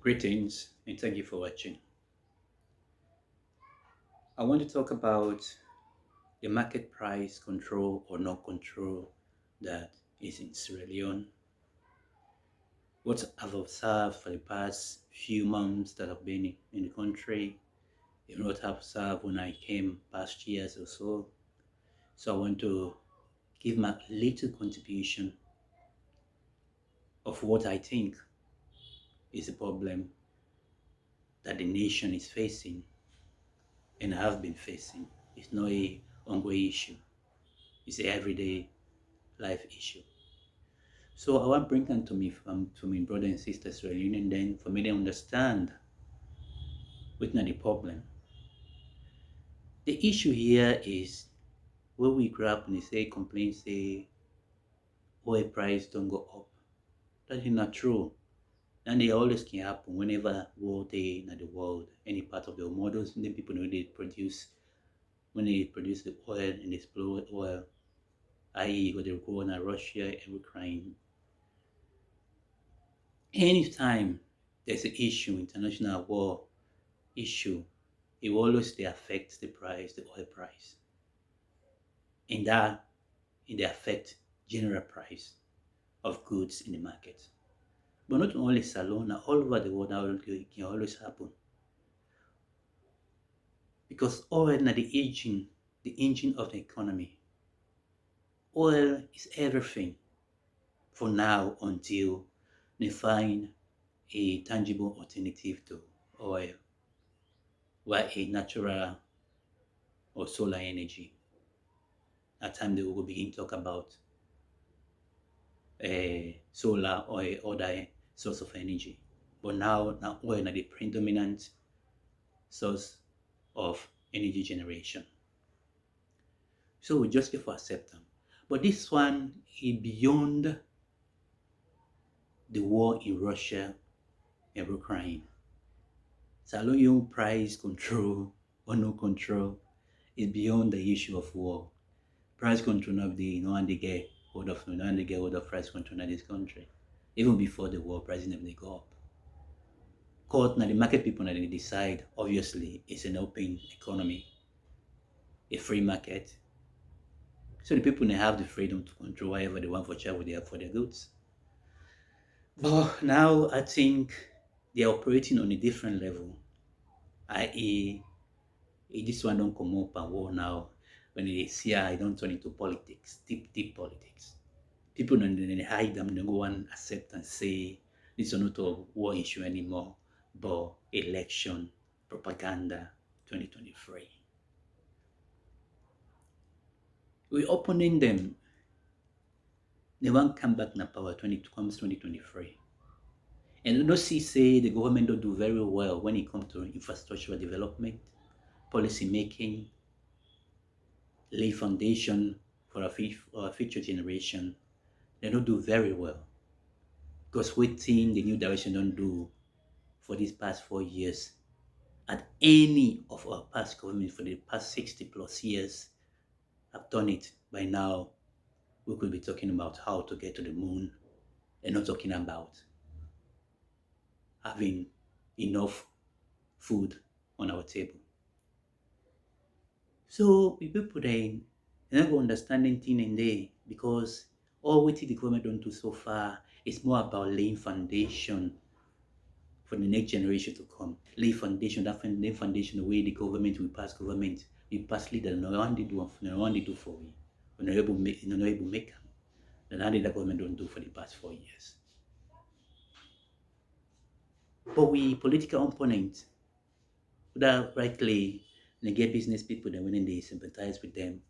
Greetings and thank you for watching. I want to talk about the market price control or no control that is in Sierra Leone. What I've observed for the past few months that I've been in the country, and what I've observed when I came past years or so. So I want to give my little contribution of what I think is a problem that the nation is facing and have been facing. It's not a ongoing issue. It's an everyday life issue. So I want to bring them to my brother and sisters really, and then for me to understand what's not the problem. The issue here is where we grab and they say complaints say oil price don't go up. That is not true. And they always can happen whenever war day in the world, any part of the world, models, then people know when they produce the oil and they explore oil, i.e. when they go on Russia and Ukraine. Anytime there's an issue, international war issue, it will always affect the price, the oil price. And that it affect general price of goods in the market. But not only Salona, all over the world that can always happen. Because oil is the engine of the economy. Oil is everything for now until they find a tangible alternative to oil, where a natural or solar energy. At time they will begin to talk about solar or other source of energy. But now oil is the predominant source of energy generation. So we just have to accept them. But this one is beyond the war in Russia and Ukraine. Salon price control or no control is beyond the issue of war. Price control of the no one they get hold of price control in this country. Even before the war, prices never go up. Court now the market people now they decide. Obviously, it's an open economy, a free market. So the people may have the freedom to control whatever they want for travel for their goods. But now I think they're operating on a different level. I.e., this one don't come up and war now. When they see I don't turn into politics, deep politics. People don't they hide them, they go and accept and say this is not a war issue anymore, but election, propaganda, 2023. We're opening them. They won't come back now power 2023. And you don't see say the government don't do very well when it comes to infrastructural development, policy making, lay foundation for our future generation. They don't do very well. Because waiting the new direction don't do for these past 4 years at any of our past government for the past 60 plus years have done it. By now, we could be talking about how to get to the moon and not talking about having enough food on our table. So people they're not going understanding thing in there because all what the government don't do so far is more about laying foundation for the next generation to come. Lay foundation, lay foundation the way the government will pass government, we pass leader, no one did do for we. We're not able to make them. The only the government don't do for the past 4 years. But we political opponents that rightly they get business people then when they sympathize with them.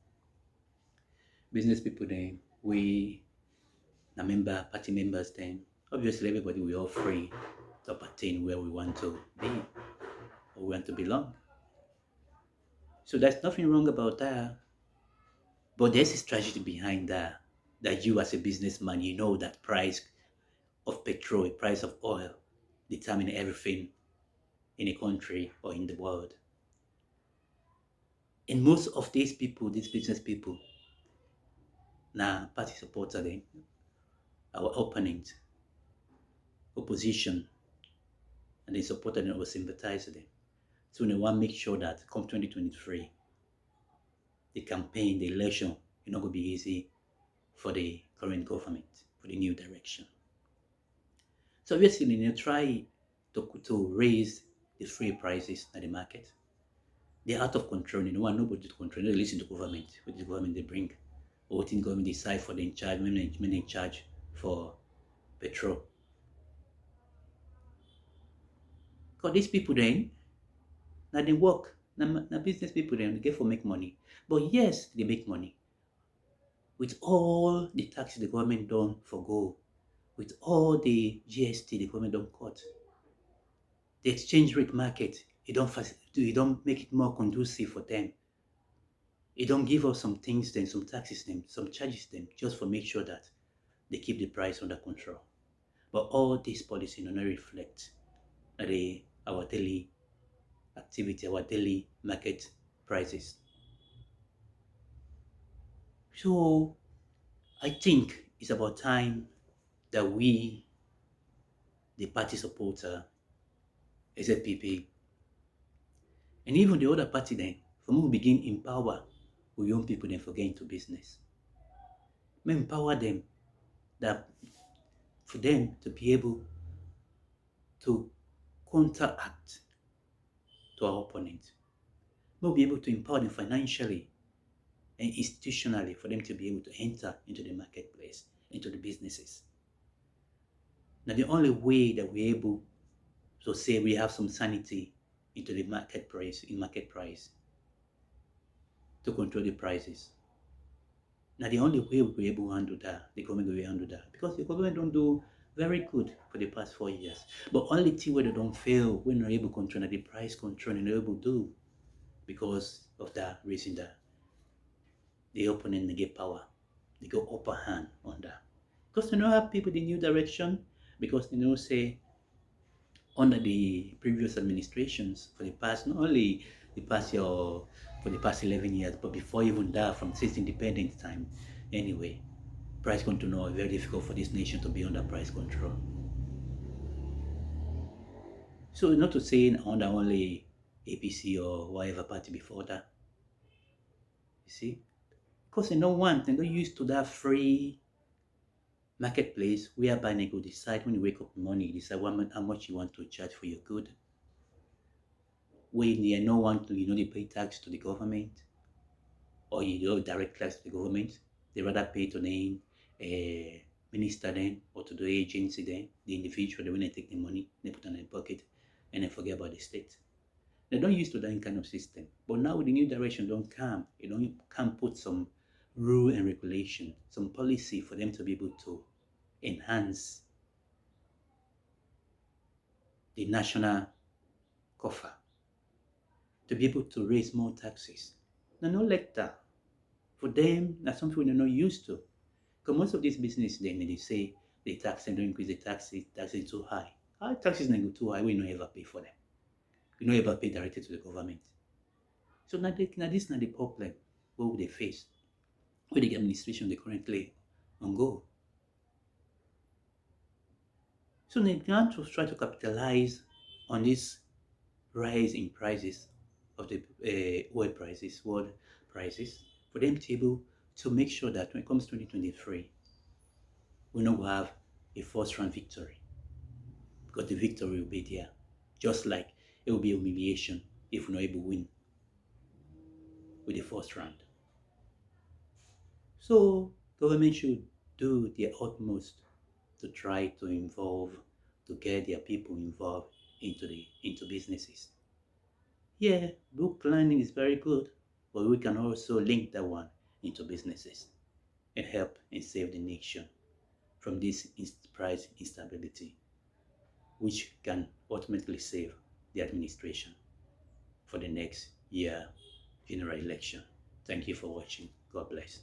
Business people then we the party members then obviously everybody we all free to appertain where we want to be or we want to belong. So there's nothing wrong about that. But there's a strategy behind that you as a businessman, you know that price of petrol, price of oil determine everything in a country or in the world. And most of these people, these business people, now party supporters, our opponent, opposition, and they supported them or sympathized with them. So they want to make sure that come 2023, the campaign, the election, is not going to be easy for the current government, for the new direction. So obviously, they try to raise the free prices at the market. They're out of control. They don't want nobody to control. They don't listen to government. What the government they bring, or what the government decide for the in charge, when they in charge for petrol. Because these people then, now they work. Now business people then, they get for make money. But yes, they make money. With all the taxes the government don't forgo, with all the GST the government don't cut, the exchange rate market, it don't make it more conducive for them. It don't give us some things then, some taxes then, some charges then, just for make sure that they keep the price under control. But all these policies do not reflect our daily activity, our daily market prices. So I think it's about time that we, the party supporter, SFPP, and even the other party then, from we begin empower we young people then for get into business. We empower them that for them to be able to counteract to our opponent. We'll be able to empower them financially and institutionally for them to be able to enter into the marketplace, into the businesses. Now, the only way that we're able to say we have some sanity into the market price, to control the prices. Now, the only way we're able to handle that, the government will handle that, because the government don't do very good for the past 4 years. But only thing where they don't fail, we're not able to control the price control, and they're able to do because of that reason that the opponent they get power, they go upper hand on that. Because they don't have people the new direction, because they know say under the previous administrations for the past, not only the past year or for the past 11 years, but before even that, from since independence time, anyway, price control now is very difficult for this nation to be under price control. So not to say under only APC or whatever party before that, you see, because they don't want, they're not used to that free marketplace whereby they go decide when you wake up in the morning, decide how much you want to charge for your good. When you no want to, they pay tax to the government, or you do direct tax to the government, they rather pay to the minister then, or to the agency then, the individual, when they take the money, they put it in their pocket, and they forget about the state. They don't used to that kind of system. But now with the new direction don't come, can put some rule and regulation, some policy for them to be able to enhance the national coffer, to be able to raise more taxes. Now, no like that. For them, that's something they're not used to. Because most of these businesses, then they say the tax and don't increase the taxes too high. Our taxes don't go too high, we don't ever pay for them. We don't ever pay directly to the government. So now this is not the problem what they face with the administration they currently on go. So they want to try to capitalize on this rise in prices of the oil prices, world prices, for them to be able to make sure that when it comes 2023, we not have a first round victory, because the victory will be there, just like it will be humiliation if we're not able to win with the first round. So government should do their utmost to try to get their people involved into businesses. Yeah, book learning is very good, but we can also link that one into businesses and help and save the nation from this price instability, which can ultimately save the administration for the next year general election. Thank you for watching. God bless.